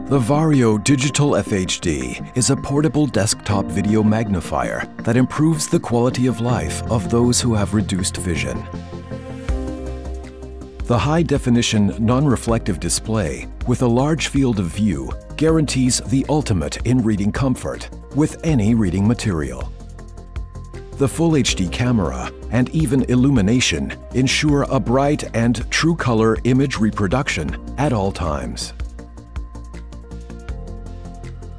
The Vario Digital FHD is a portable desktop video magnifier that improves the quality of life of those who have reduced vision. The high-definition, non-reflective display with a large field of view guarantees the ultimate in reading comfort with any reading material. The Full HD camera and even illumination ensure a bright and true-color image reproduction at all times.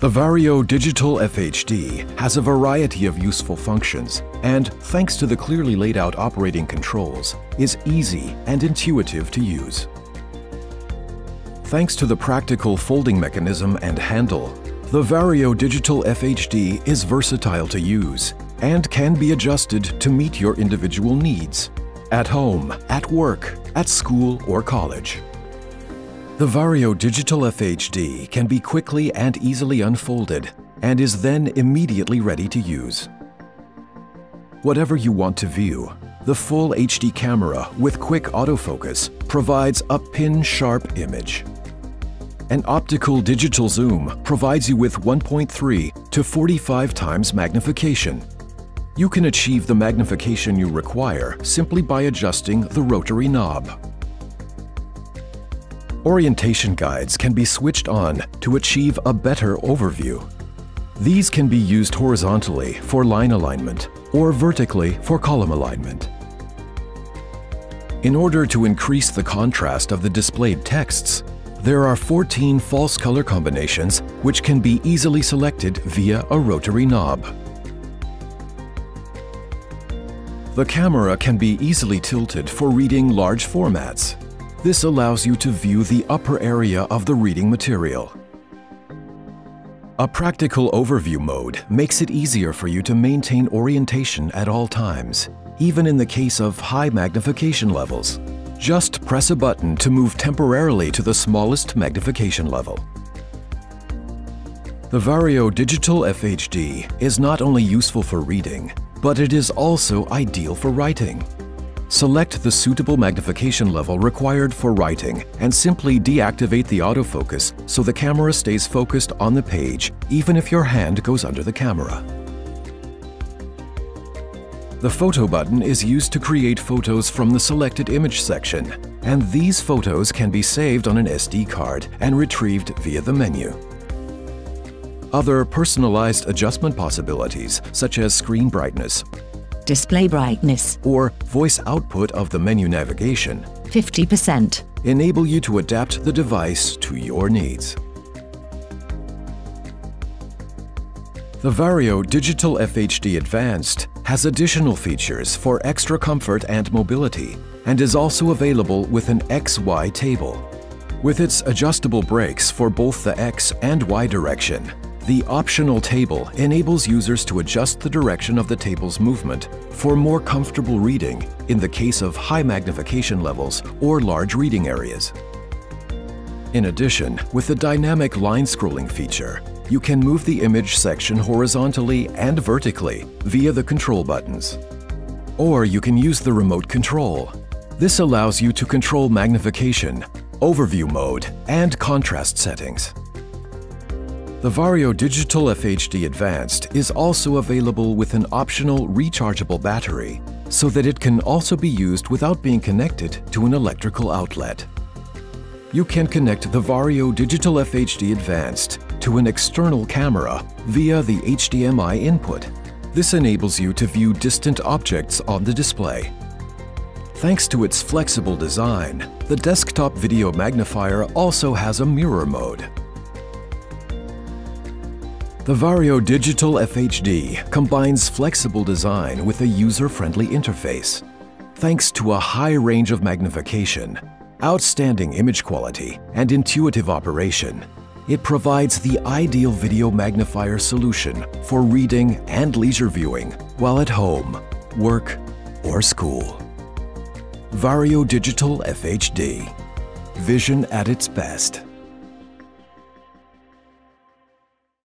The Vario Digital FHD has a variety of useful functions and, thanks to the clearly laid out operating controls, is easy and intuitive to use. Thanks to the practical folding mechanism and handle, the Vario Digital FHD is versatile to use and can be adjusted to meet your individual needs, at home, at work, at school or college. The Vario Digital FHD can be quickly and easily unfolded and is then immediately ready to use. Whatever you want to view, the Full HD camera with quick autofocus provides a pin-sharp image. An optical digital zoom provides you with 1.3 to 45 times magnification. You can achieve the magnification you require simply by adjusting the rotary knob. Orientation guides can be switched on to achieve a better overview. These can be used horizontally for line alignment or vertically for column alignment. In order to increase the contrast of the displayed texts, there are 14 false color combinations which can be easily selected via a rotary knob. The camera can be easily tilted for reading large formats. This allows you to view the upper area of the reading material. A practical overview mode makes it easier for you to maintain orientation at all times, even in the case of high magnification levels. Just press a button to move temporarily to the smallest magnification level. The Vario Digital FHD is not only useful for reading, but it is also ideal for writing. Select the suitable magnification level required for writing and simply deactivate the autofocus so the camera stays focused on the page even if your hand goes under the camera. The photo button is used to create photos from the selected image section, and these photos can be saved on an SD card and retrieved via the menu. Other personalized adjustment possibilities, such as screen brightness, display brightness, or voice output of the menu navigation, 50%, enable you to adapt the device to your needs. The Vario Digital FHD Advanced has additional features for extra comfort and mobility and is also available with an XY table. With its adjustable brakes for both the X and Y direction, the optional table enables users to adjust the direction of the table's movement for more comfortable reading in the case of high magnification levels or large reading areas. In addition, with the dynamic line scrolling feature, you can move the image section horizontally and vertically via the control buttons. Or you can use the remote control. This allows you to control magnification, overview mode, and contrast settings. The Vario Digital FHD Advanced is also available with an optional rechargeable battery so that it can also be used without being connected to an electrical outlet. You can connect the Vario Digital FHD Advanced to an external camera via the HDMI input. This enables you to view distant objects on the display. Thanks to its flexible design, the desktop video magnifier also has a mirror mode. The Vario Digital FHD combines flexible design with a user-friendly interface. Thanks to a high range of magnification, outstanding image quality, and intuitive operation, it provides the ideal video magnifier solution for reading and leisure viewing while at home, work, or school. Vario Digital FHD. Vision at its best.